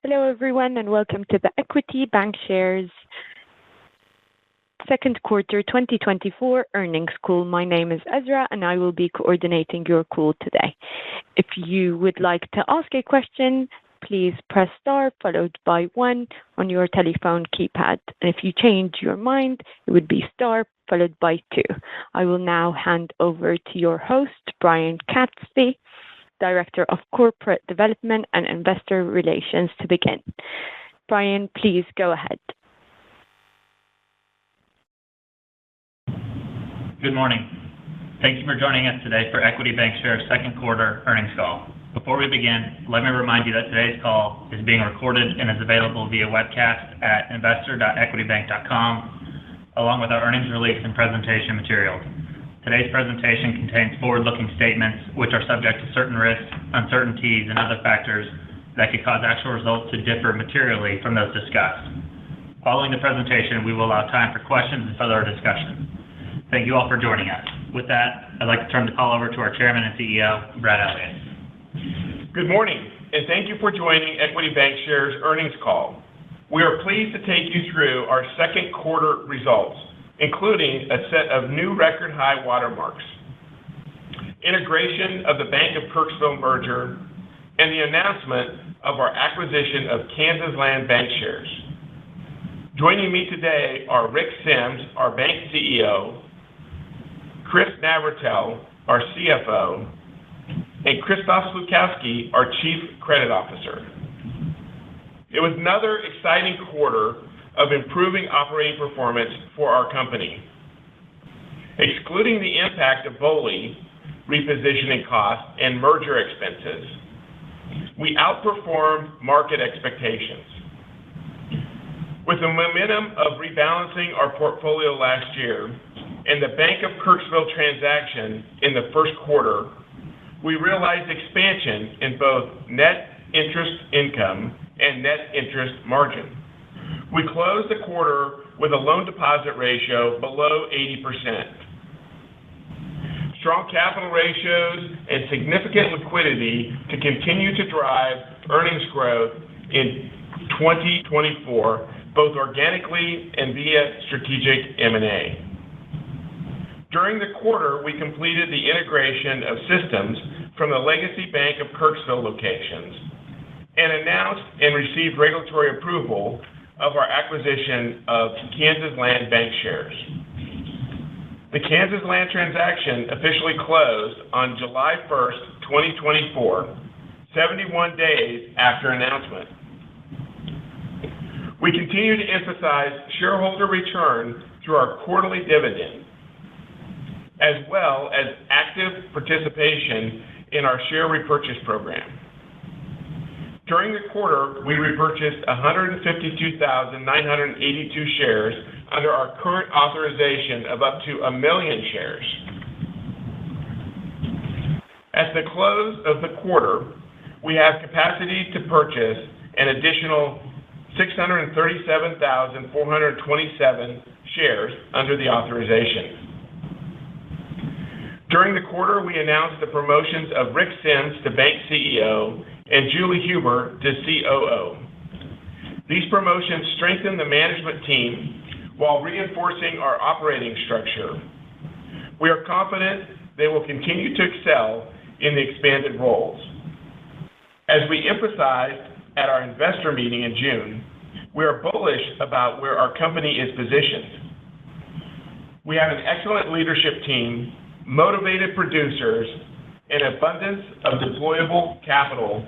Hello, everyone, and welcome to the Equity Bancshares second quarter 2024 earnings call. My name is Ezra, and I will be coordinating your call today. If you would like to ask a question, please press star followed by 1 on your telephone keypad. And if you change your mind, it would be star followed by 2. I will now hand over to your host, Brian Catsby, Director of Corporate Development and Investor Relations, to begin. Brian, please go ahead. Good morning. Thank you for joining us today for Equity Bancshares second quarter earnings call. Before we begin, let me remind you that today's call is being recorded and is available via webcast at investor.equitybank.com, along with our earnings release and presentation materials. Today's presentation contains forward-looking statements which are subject to certain risks, uncertainties, and other factors that could cause actual results to differ materially from those discussed. Following the presentation, we will allow time for questions and further discussion. Thank you all for joining us. With that, I'd like to turn the call over to our Chairman and CEO, Brad Elliott. Good morning, and thank you for joining Equity Bancshares earnings call. We are pleased to take you through our second quarter results, including a set of new record high watermarks, integration of the Bank of Kirksville merger, and the announcement of our acquisition of Kansas Land Bancshares. Joining me today are Rick Sims, our bank CEO, Chris Navratil, our CFO, and Krzysztof Slukowski, our Chief Credit Officer. It was another exciting quarter of improving operating performance for our company. Excluding the impact of BOLI, repositioning costs, and merger expenses, we outperformed market expectations. With the momentum of rebalancing our portfolio last year and the Bank of Kirksville transaction in the first quarter, we realized expansion in both net interest income and net interest margin. We closed the quarter with a loan-deposit ratio below 80%. Strong capital ratios and significant liquidity to continue to drive earnings growth in 2024, both organically and via strategic M&A. During the quarter, we completed the integration of systems from the legacy Bank of Kirksville locations and announced and received regulatory approval of our acquisition of Kansas Land Bancshares. The Kansas Land transaction officially closed on July 1st, 2024, 71 days after announcement. We continue to emphasize shareholder return through our quarterly dividend, as well as active participation in our share repurchase program. During the quarter, we repurchased 152,982 shares under our current authorization of up to 1 million shares. At the close of the quarter, we have capacity to purchase an additional 637,427 shares under the authorization. During the quarter, we announced the promotions of Rick Sims to Bank CEO and Julie Huber to COO. These promotions strengthen the management team while reinforcing our operating structure. We are confident they will continue to excel in the expanded roles. As we emphasized at our investor meeting in June, we are bullish about where our company is positioned. We have an excellent leadership team, motivated producers, an abundance of deployable capital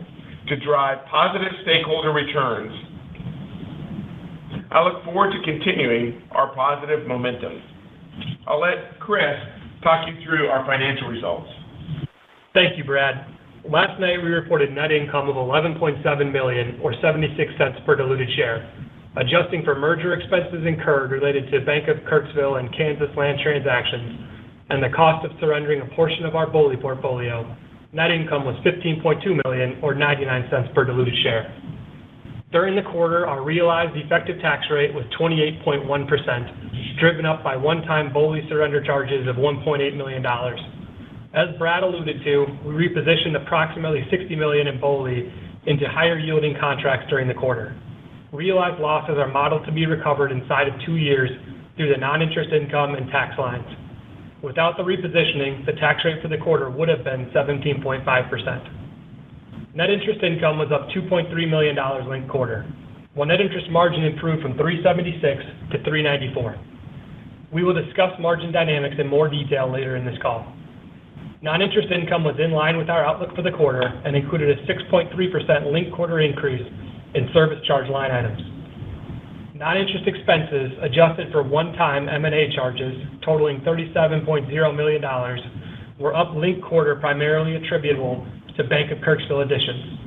to drive positive stakeholder returns. I look forward to continuing our positive momentum. I'll let Chris talk you through our financial results. Thank you, Brad. Last night, we reported net income of $11.7 million, or 76 cents per diluted share. Adjusting for merger expenses incurred related to Bank of Kirksville and Kansas Land transactions, and the cost of surrendering a portion of our BOLI portfolio, net income was $15.2 million, or 99 cents per diluted share. During the quarter, our realized effective tax rate was 28.1%, driven up by one-time BOLI surrender charges of $1.8 million. As Brad alluded to, we repositioned approximately $60 million in BOLI into higher yielding contracts during the quarter. Realized losses are modeled to be recovered inside of 2 years through the non-interest income and tax lines. Without the repositioning, the tax rate for the quarter would have been 17.5%. Net interest income was up $2.3 million linked quarter, while net interest margin improved from 376 to 394. We will discuss margin dynamics in more detail later in this call. Non-interest income was in line with our outlook for the quarter and included a 6.3% linked quarter increase in service charge line items. Non-interest expenses adjusted for one-time M&A charges totaling $37.0 million were up linked quarter, primarily attributable to Bank of Kirksville additions,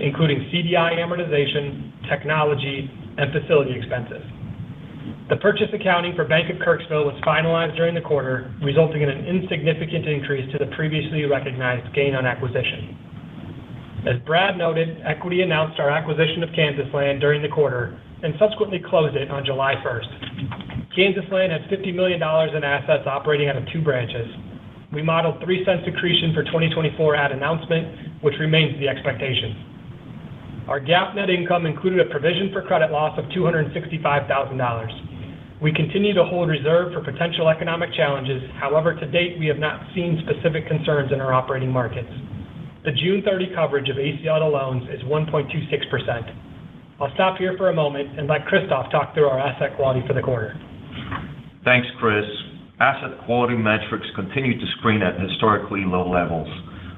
including CDI amortization, technology, and facility expenses. The purchase accounting for Bank of Kirksville was finalized during the quarter, resulting in an insignificant increase to the previously recognized gain on acquisition. As Brad noted, Equity announced our acquisition of Kansas Land during the quarter and subsequently closed it on July 1st. Kansas Land had $50 million in assets operating out of 2 branches. We modeled 3 cents accretion for 2024 at announcement, which remains the expectation. Our GAAP net income included a provision for credit loss of $265,000. We continue to hold reserve for potential economic challenges. However, to date, we have not seen specific concerns in our operating markets. The June 30 coverage of ACL to loans is 1.26%. I'll stop here for a moment and let Christoph talk through our asset quality for the quarter. Thanks, Chris. Asset quality metrics continue to screen at historically low levels,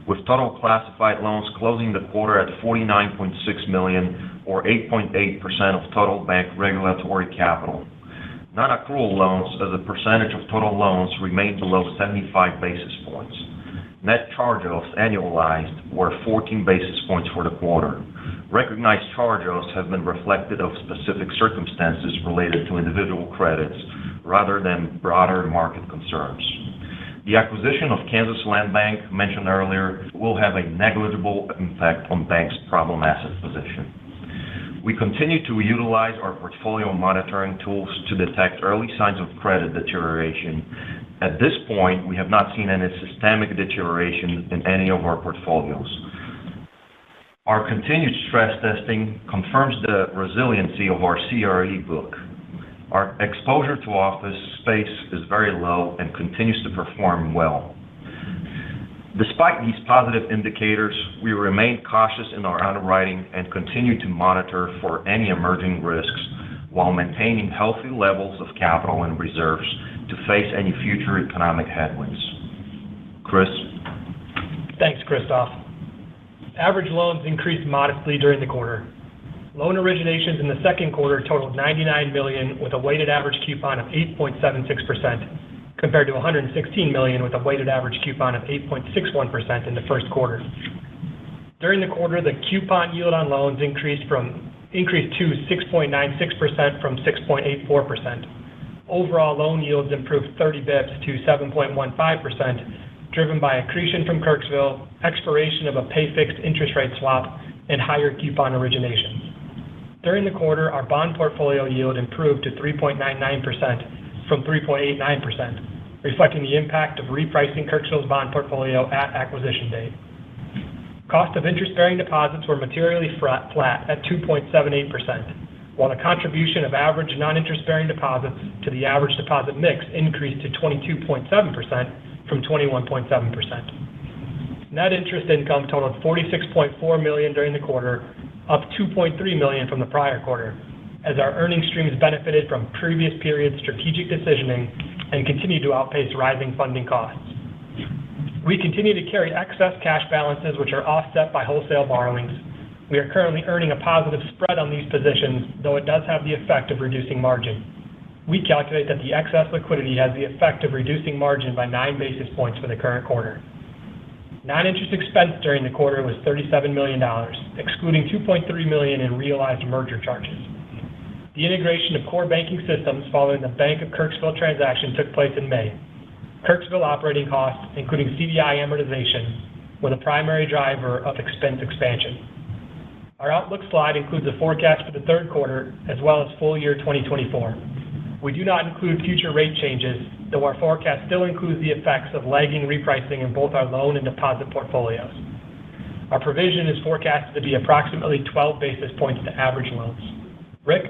with total classified loans closing the quarter at $49.6 million, or 8.8% of total bank regulatory capital. Non-accrual loans as a percentage of total loans remained below 75 basis points. Net charge-offs annualized were 14 basis points for the quarter. Recognized charge-offs have been reflective of specific circumstances related to individual credits rather than broader market concerns. The acquisition of Kansas Land Bank, mentioned earlier, will have a negligible impact on bank's problem asset position. We continue to utilize our portfolio monitoring tools to detect early signs of credit deterioration. At this point, we have not seen any systemic deterioration in any of our portfolios. Our continued stress testing confirms the resiliency of our CRE book. Our exposure to office space is very low and continues to perform well. Despite these positive indicators, we remain cautious in our underwriting and continue to monitor for any emerging risks while maintaining healthy levels of capital and reserves to face any future economic headwinds. Chris? Thanks, Christoph. Average loans increased modestly during the quarter. Loan originations in the second quarter totaled $99 million with a weighted average coupon of 8.76%, compared to $116 million with a weighted average coupon of 8.61% in the first quarter. During the quarter, the coupon yield on loans increased to 6.96% from 6.84%. Overall loan yields improved 30 basis points to 7.15%, driven by accretion from Kirksville, expiration of a pay-fixed interest rate swap, and higher coupon originations. During the quarter, our bond portfolio yield improved to 3.99% from 3.89%, reflecting the impact of repricing Kirksville's bond portfolio at acquisition date. Cost of interest-bearing deposits were materially flat at 2.78%, while the contribution of average non-interest-bearing deposits to the average deposit mix increased to 22.7% from 21.7%. Net interest income totaled $46.4 million during the quarter, up $2.3 million from the prior quarter, as our earnings streams benefited from previous period strategic decisioning and continue to outpace rising funding costs. We continue to carry excess cash balances, which are offset by wholesale borrowings. We are currently earning a positive spread on these positions, though it does have the effect of reducing margin. We calculate that the excess liquidity has the effect of reducing margin by 9 basis points for the current quarter. Non-interest expense during the quarter was $37 million, excluding $2.3 million in realized merger charges. The integration of core banking systems following the Bank of Kirksville transaction took place in May. Kirksville operating costs, including CDI amortization, were the primary driver of expense expansion. Our outlook slide includes a forecast for the third quarter as well as full year 2024. We do not include future rate changes, though our forecast still includes the effects of lagging repricing in both our loan and deposit portfolios. Our provision is forecasted to be approximately 12 basis points to average loans. Rick?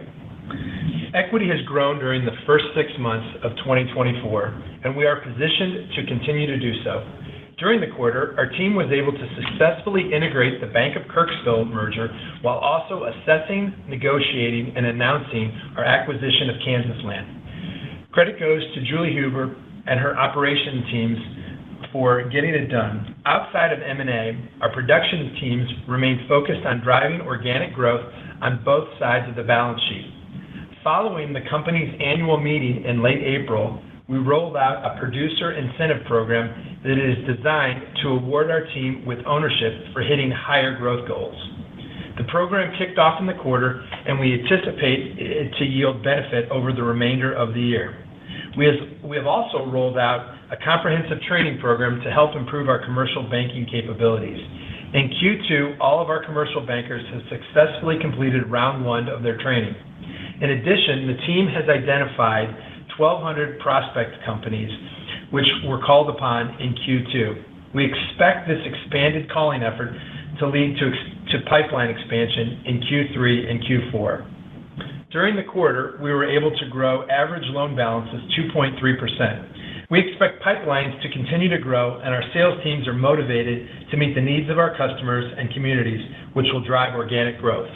Equity has grown during the first 6 months of 2024, and we are positioned to continue to do so. During the quarter, our team was able to successfully integrate the Bank of Kirksville merger while also assessing, negotiating, and announcing our acquisition of Kansas Land. Credit goes to Julie Huber and her operation teams for getting it done. Outside of M&A, our production teams remain focused on driving organic growth on both sides of the balance sheet. Following the company's annual meeting in late April, we rolled out a producer incentive program that is designed to award our team with ownership for hitting higher growth goals. The program kicked off in the quarter, and we anticipate it to yield benefit over the remainder of the year. We have also rolled out a comprehensive training program to help improve our commercial banking capabilities. In Q2, all of our commercial bankers have successfully completed round 1 of their training. In addition, the team has identified 1,200 prospect companies which were called upon in Q2. We expect this expanded calling effort to lead to pipeline expansion in Q3 and Q4. During the quarter, we were able to grow average loan balances 2.3%. We expect pipelines to continue to grow, and our sales teams are motivated to meet the needs of our customers and communities, which will drive organic growth.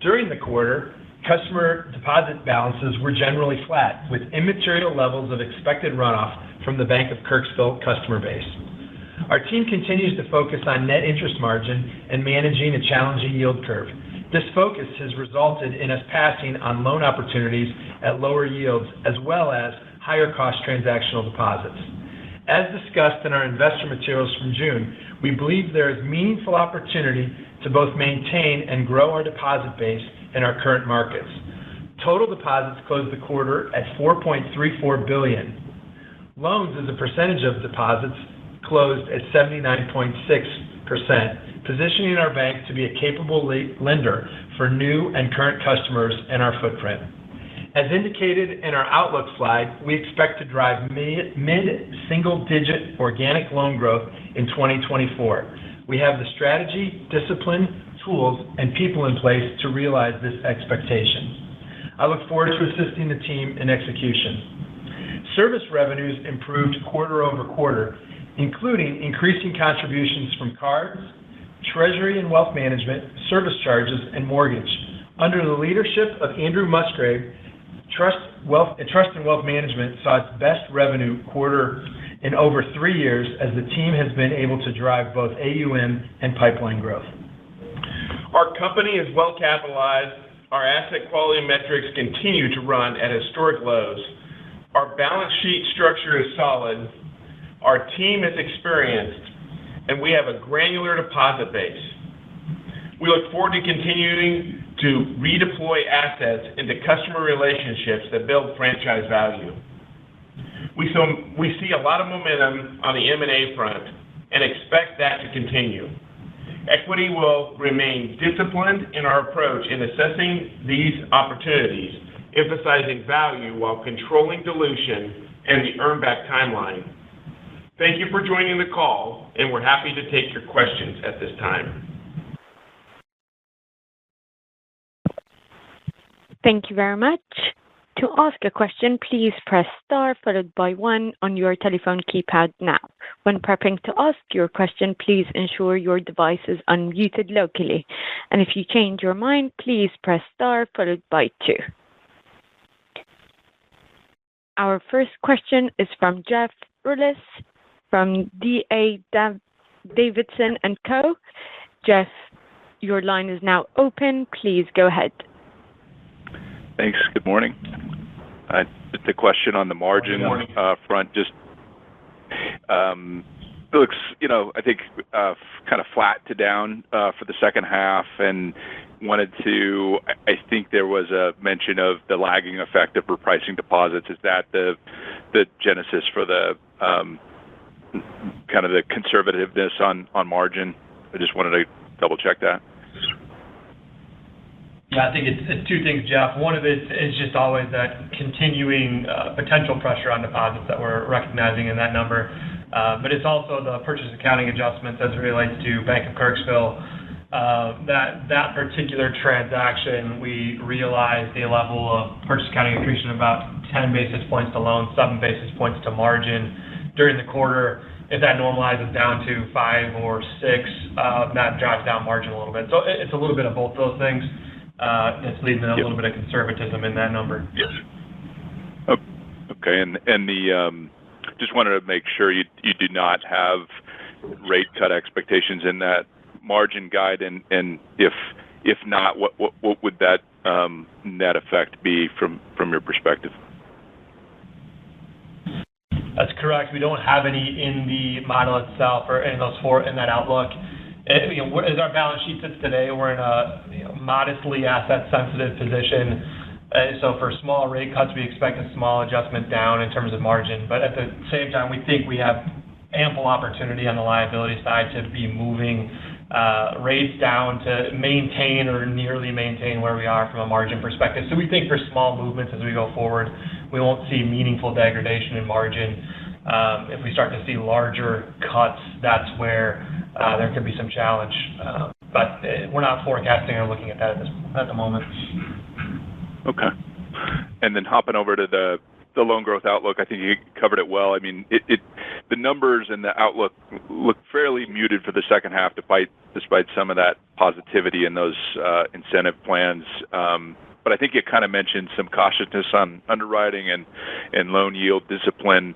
During the quarter, customer deposit balances were generally flat, with immaterial levels of expected runoff from the Bank of Kirksville customer base. Our team continues to focus on net interest margin and managing a challenging yield curve. This focus has resulted in us passing on loan opportunities at lower yields as well as higher cost transactional deposits. As discussed in our investor materials from June, we believe there is meaningful opportunity to both maintain and grow our deposit base in our current markets. Total deposits closed the quarter at $4.34 billion. Loans as a percentage of deposits closed at 79.6%, positioning our bank to be a capable lender for new and current customers in our footprint. As indicated in our outlook slide, we expect to drive mid-single-digit organic loan growth in 2024. We have the strategy, discipline, tools, and people in place to realize this expectation. I look forward to assisting the team in execution. Service revenues improved quarter over quarter, including increasing contributions from cards, treasury and wealth management, service charges, and mortgage. Under the leadership of Andrew Musgrave, Trust and Wealth Management saw its best revenue quarter in over 3 years as the team has been able to drive both AUM and pipeline growth. Our company is well capitalized. Our asset quality metrics continue to run at historic lows. Our balance sheet structure is solid. Our team is experienced, and we have a granular deposit base. We look forward to continuing to redeploy assets into customer relationships that build franchise value. We see a lot of momentum on the M&A front and expect that to continue. Equity will remain disciplined in our approach in assessing these opportunities, emphasizing value while controlling dilution and the earn-back timeline. Thank you for joining the call, and we're happy to take your questions at this time. Thank you very much. To ask a question, please press star followed by 1 on your telephone keypad now. When prepping to ask your question, please ensure your device is unmuted locally. And if you change your mind, please press star followed by 2. Our first question is from Jeff Rulis from D.A. Davidson & Co. Jeff, your line is now open. Please go ahead. Thanks. Good morning. The question on the margin front just looks, I think kind of flat to down for the second half, and I think there was a mention of the lagging effect of repricing deposits. Is that the genesis for the kind of the conservativeness on margin? I just wanted to double check that. Yeah, I think it's 2 things, Jeff. One of it is just always that continuing potential pressure on deposits that we're recognizing in that number. But it's also the purchase accounting adjustments as it relates to Bank of Kirksville. That particular transaction, we realized a level of purchase accounting accretion about 10 basis points to loans, 7 basis points to margin during the quarter. If that normalizes down to 5 or 6, that drives down margin a little bit. So it's a little bit of both those things. It's leading to a little bit of conservatism in that number. Yes. Okay, and the just wanted to make sure you do not have rate cut expectations in that margin guide, and if not, what would that net effect be from your perspective? That's correct. We don't have any in the model itself or in that outlook. As our balance sheet sits today, we're in a modestly asset-sensitive position. So for small rate cuts, we expect a small adjustment down in terms of margin. But at the same time, we think we have ample opportunity on the liability side to be moving rates down to maintain or nearly maintain where we are from a margin perspective. So we think for small movements as we go forward, we won't see meaningful degradation in margin. If we start to see larger cuts, that's where there could be some challenge. But we're not forecasting or looking at that at the moment. Okay. And then hopping over to the loan growth outlook, I think you covered it well. I mean, the numbers and the outlook look fairly muted for the second half, despite some of that positivity in those incentive plans. But I think you kind of mentioned some cautiousness on underwriting and loan yield discipline.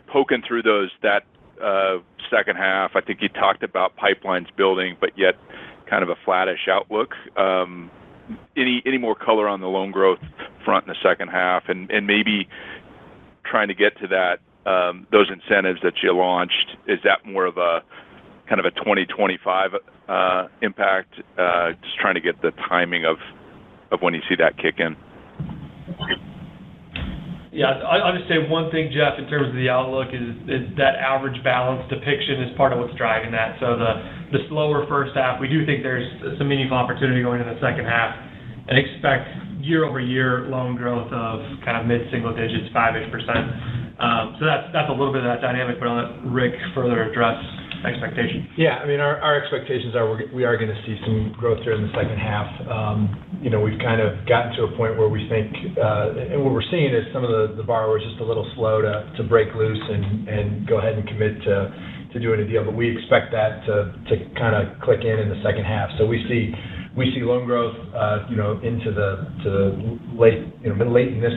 Poking through that second half, I think you talked about pipelines building, but yet kind of a flattish outlook. Any more color on the loan growth front in the second half, and maybe trying to get to that those incentives that you launched? Is that more of a kind of a 2025 impact? Just trying to get the timing of when you see that kick in. Yeah, I'll just say one thing, Jeff, in terms of the outlook is that average balance depiction is part of what's driving that. So the slower first half, we do think there's some meaningful opportunity going in the second half, and expect year-over-year loan growth of kind of mid-single digits, 5-ish%. So that's a little bit of that dynamic, but I'll let Rick further address expectations. Yeah, I mean, our expectations are we are going to see some growth here in the second half. We've kind of gotten to a point where we think, and what we're seeing is some of the borrowers just a little slow to break loose and go ahead and commit to doing a deal. But we expect that to kind of click in the second half. So we see loan growth, into the late in this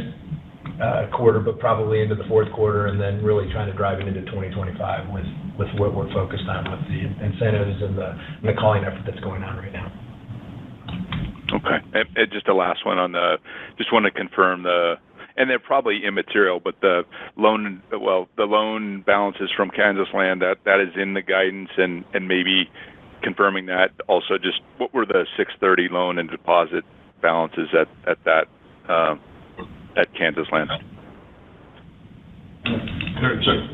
quarter, but probably into the fourth quarter, and then really trying to drive it into 2025 with what we're focused on with the incentives and the calling effort that's going on right now. Okay. And just a last one on just want to confirm and they're probably immaterial, but the loan balances from Kansas Land, that is in the guidance, and maybe confirming that. Also, just what were the 6/30 loan and deposit balances at Kansas Land?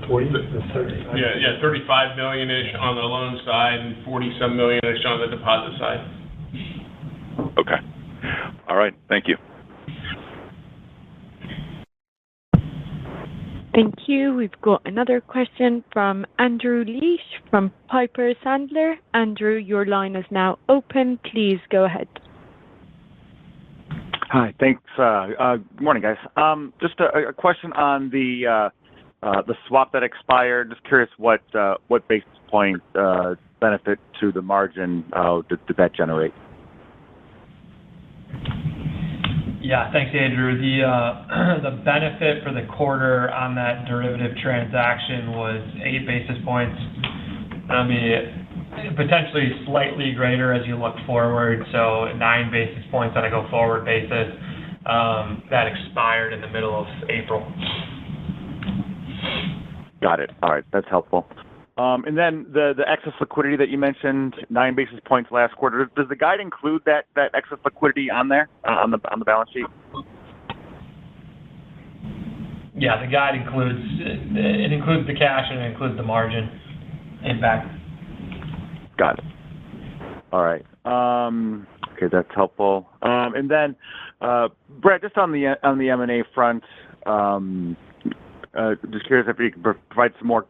40 to 30. Yeah, 35 million-ish on the loan side and 40-some million-ish on the deposit side. Okay. All right. Thank you. Thank you. We've got another question from Andrew Liesch from Piper Sandler. Andrew, your line is now open. Please go ahead. Hi. Thanks. Good morning, guys. Just a question on the swap that expired. Just curious what basis point benefit to the margin did that generate? Yeah, thanks, Andrew. The benefit for the quarter on that derivative transaction was 8 basis points. I mean, potentially slightly greater as you look forward, so 9 basis points on a go-forward basis. That expired in the middle of April. Got it. All right, that's helpful. And then the excess liquidity that you mentioned, 9 basis points last quarter. Does the guide include that excess liquidity on there on the balance sheet? Yeah, the guide includes the cash and it includes the margin impact. Got it. All right. Okay, that's helpful. And then, Brett, just on the M&A front, just curious if you could provide some more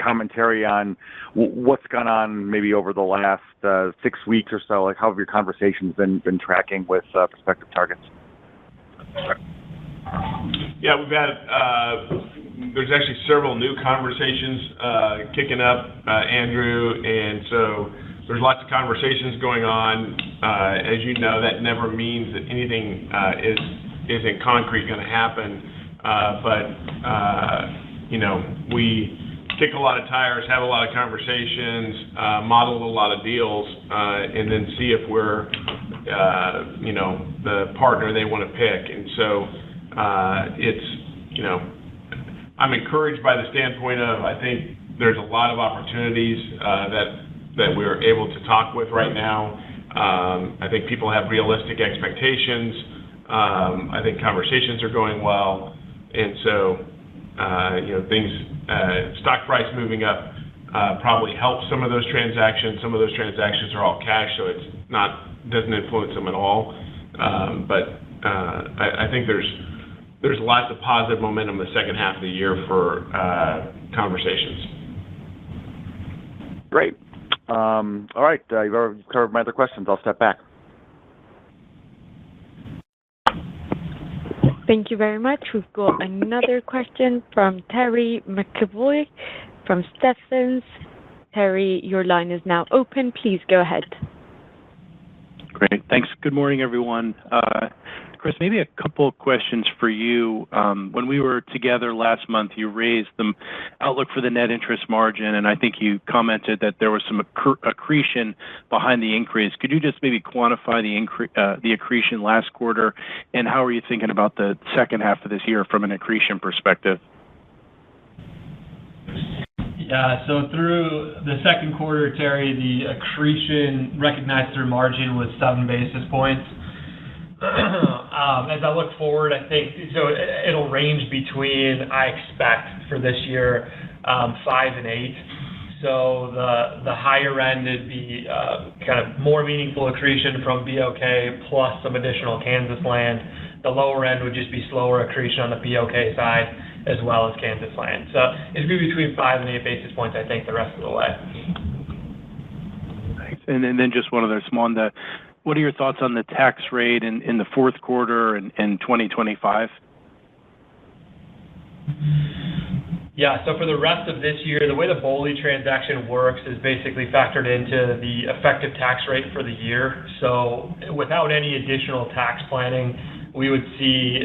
commentary on what's gone on maybe over the last 6 weeks or so. Like, how have your conversations been tracking with prospective targets? Yeah, we've had, there's actually several new conversations kicking up, Andrew, and so there's lots of conversations going on. As you know, that never means that anything is in concrete going to happen, but we kick a lot of tires, have a lot of conversations, model a lot of deals, and then see if we're the partner they want to pick. And so I'm encouraged by the standpoint of, I think there's a lot of opportunities that we're able to talk with right now. I think people have realistic expectations. I think conversations are going well. And so, things, stock price moving up probably helps some of those transactions. Some of those transactions are all cash, so doesn't influence them at all. But I think there's lots of positive momentum the second half of the year for conversations. Great. All right. You've already covered my other questions. I'll step back. Thank you very much. We've got another question from Terry McAvoy from Stephens. Terry, your line is now open. Please go ahead. Great. Thanks. Good morning, everyone. Chris, maybe a couple questions for you. When we were together last month, you raised the outlook for the net interest margin, and I think you commented that there was some accretion behind the increase. Could you just maybe quantify the accretion last quarter, and how are you thinking about the second half of this year from an accretion perspective? Yeah, so through the second quarter, Terry, the accretion recognized through margin was 7 basis points. As I look forward, I think it'll range between, I expect for this year, 5 and 8. So the higher end would be kind of more meaningful accretion from BOK plus some additional Kansas land. The lower end would just be slower accretion on the BOK side as well as Kansas land. So it's going to be between 5 and 8 basis points, I think, the rest of the way. Thanks. And then just one other small one. What are your thoughts on the tax rate in the fourth quarter and 2025? Yeah, so for the rest of this year, the way the BOLI transaction works is basically factored into the effective tax rate for the year. So without any additional tax planning, we would see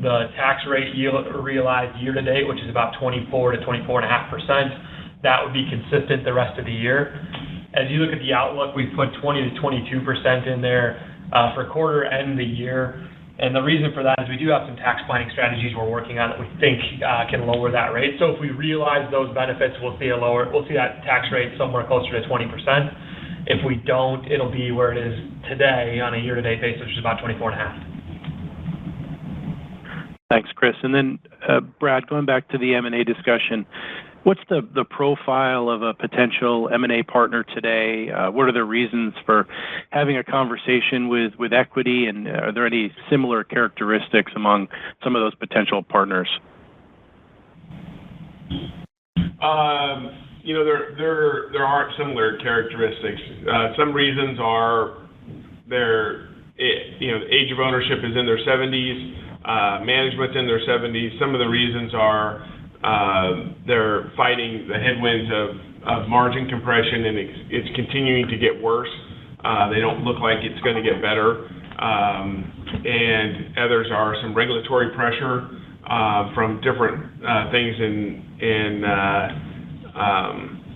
the tax rate realized year to date, which is about 24 to 24.5%. That would be consistent the rest of the year. As you look at the outlook, we've put 20 to 22% in there for quarter and the year. And the reason for that is we do have some tax planning strategies we're working on that we think can lower that rate. So if we realize those benefits, we'll see that tax rate somewhere closer to 20%. If we don't, it'll be where it is today on a year-to-date basis, which is about 24.5%. Thanks, Chris. And then, Brad, going back to the M&A discussion, what's the profile of a potential M&A partner today? What are the reasons for having a conversation with equity, and are there any similar characteristics among some of those potential partners? There aren't similar characteristics. Some reasons are the age of ownership is in their 70s, management's in their 70s. Some of the reasons are they're fighting the headwinds of margin compression, and it's continuing to get worse. They don't look like it's going to get better. And others are some regulatory pressure from different things in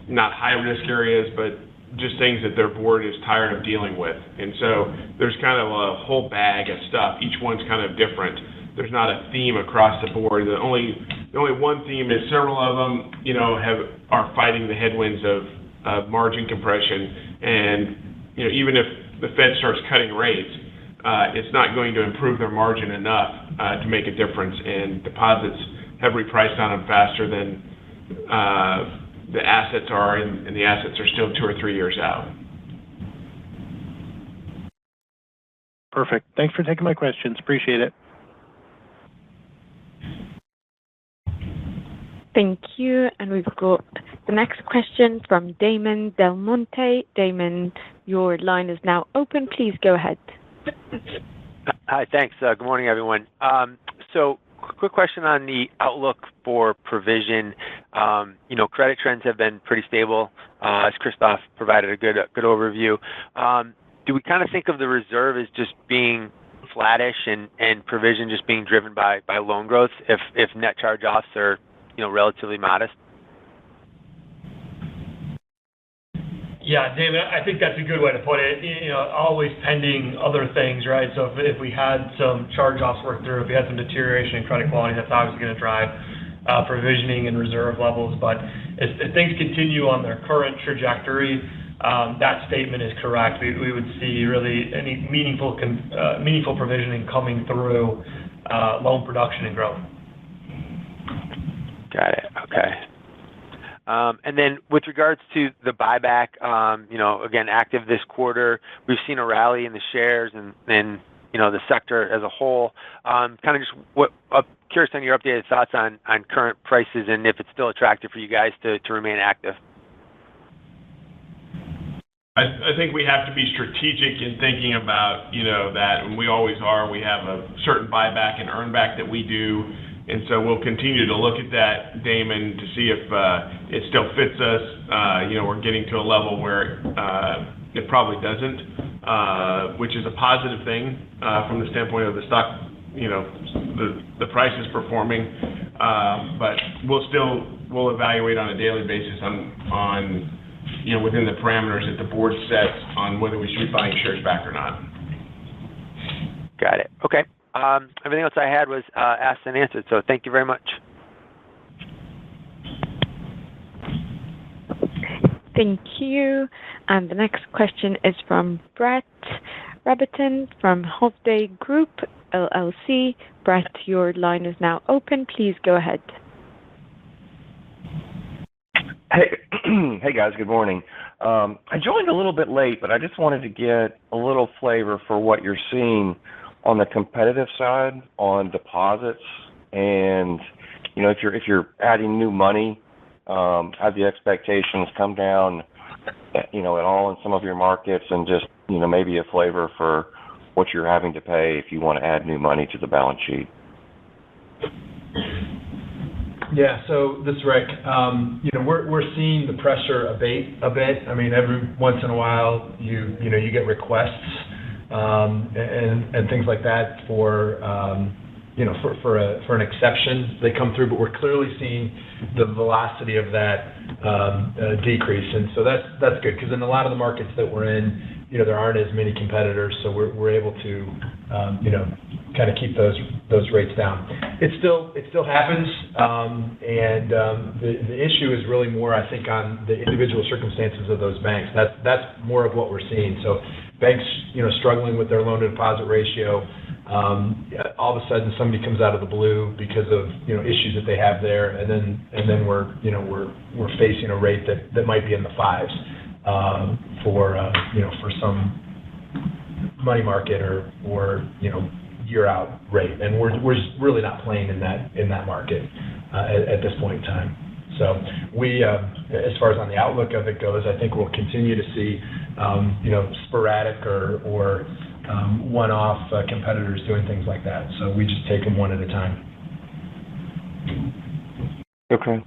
not high-risk areas, but just things that their board is tired of dealing with. And so there's kind of a whole bag of stuff. Each one's kind of different. There's not a theme across the board. The only one theme is several of them, are fighting the headwinds of margin compression. And even if the Fed starts cutting rates, it's not going to improve their margin enough to make a difference. And deposits have repriced on them faster than the assets are, and the assets are still 2 or 3 years out. Perfect. Thanks for taking my questions. Appreciate it. Thank you. And we've got the next question from Damon Del Monte. Damon, your line is now open. Please go ahead. Hi, thanks. Good morning, everyone. So, quick question on the outlook for provision. Credit trends have been pretty stable, as Christoph provided a good overview. Do we kind of think of the reserve as just being flattish and provision just being driven by loan growth if net charge-offs are relatively modest? Yeah, David, I think that's a good way to put it. Always pending other things, right? So if we had some charge-offs work through, if we had some deterioration in credit quality, that's obviously going to drive provisioning and reserve levels. But if things continue on their current trajectory, that statement is correct. We would see really any meaningful provisioning coming through loan production and growth. Got it. Okay. And then with regards to the buyback, again, active this quarter, we've seen a rally in the shares and the sector as a whole. Kind of just curious on your updated thoughts on current prices and if it's still attractive for you guys to remain active. I think we have to be strategic in thinking about, that, and we always are. We have a certain buyback and earn back that we do. And so we'll continue to look at that, Damon, to see if it still fits us. We're getting to a level where it probably doesn't, which is a positive thing from the standpoint of the stock. The price is performing, but we'll evaluate on a daily basis on within the parameters that the board sets on whether we should be buying shares back or not. Got it. Okay. Everything else I had was asked and answered, so thank you very much. Thank you. And the next question is from Brett Rabatin from Hovde Group, LLC. Brett, your line is now open. Please go ahead. Hey guys, good morning. I joined a little bit late, but I just wanted to get a little flavor for what you're seeing on the competitive side on deposits, and if you're adding new money, have the expectations come down, at all in some of your markets, and just maybe a flavor for what you're having to pay if you want to add new money to the balance sheet. Yeah, so this is Rick. We're seeing the pressure abate a bit. I mean, every once in a while, you get requests and things like that for an exception. They come through, but we're clearly seeing the velocity of that decrease, and so that's good because in a lot of the markets that we're in, there aren't as many competitors, so we're able to kind of keep those rates down. It still happens, and the issue is really more, I think, on the individual circumstances of those banks. That's more of what we're seeing. So banks, struggling with their loan to deposit ratio. All of a sudden, somebody comes out of the blue because of issues that they have there, and then we're facing a rate that might be in the fives for some money market or year out rate, and we're really not playing in that market at this point in time. So we, as far as on the outlook of it goes, I think we'll continue to see sporadic or one-off competitors doing things like that. So we just take them one at a time. Okay,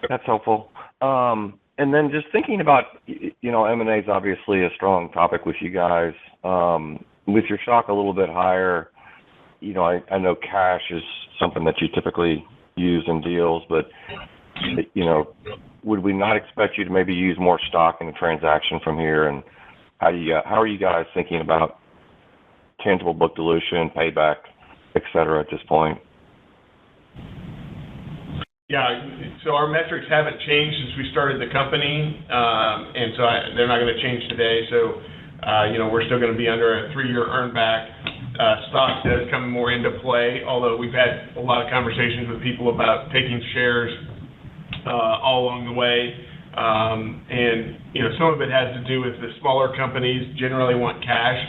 that's helpful. And then just thinking about, M&A is obviously a strong topic with you guys. With your stock a little bit higher, I know cash is something that you typically use in deals, but, would we not expect you to maybe use more stock in a transaction from here? And how are you guys thinking about tangible book dilution, payback, et cetera, at this point? Yeah, so our metrics haven't changed since we started the company, and so they're not going to change today. So, we're still going to be under a 3-year earn back. Stock does come more into play, although we've had a lot of conversations with people about taking shares all along the way. And, some of it has to do with the smaller companies generally want cash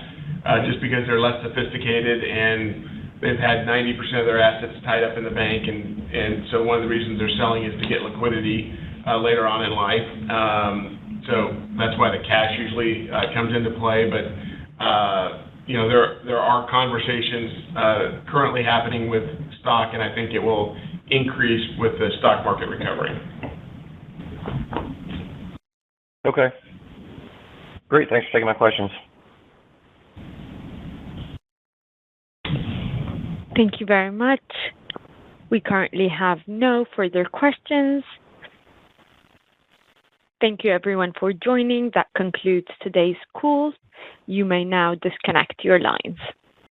just because they're less sophisticated and they've had 90% of their assets tied up in the bank, and so one of the reasons they're selling is to get liquidity later on in life. So that's why the cash usually comes into play. But there are conversations currently happening with stock, and I think it will increase with the stock market recovery. Okay. Great. Thanks for taking my questions. Thank you very much. We currently have no further questions. Thank you everyone for joining. That concludes today's call. You may now disconnect your lines.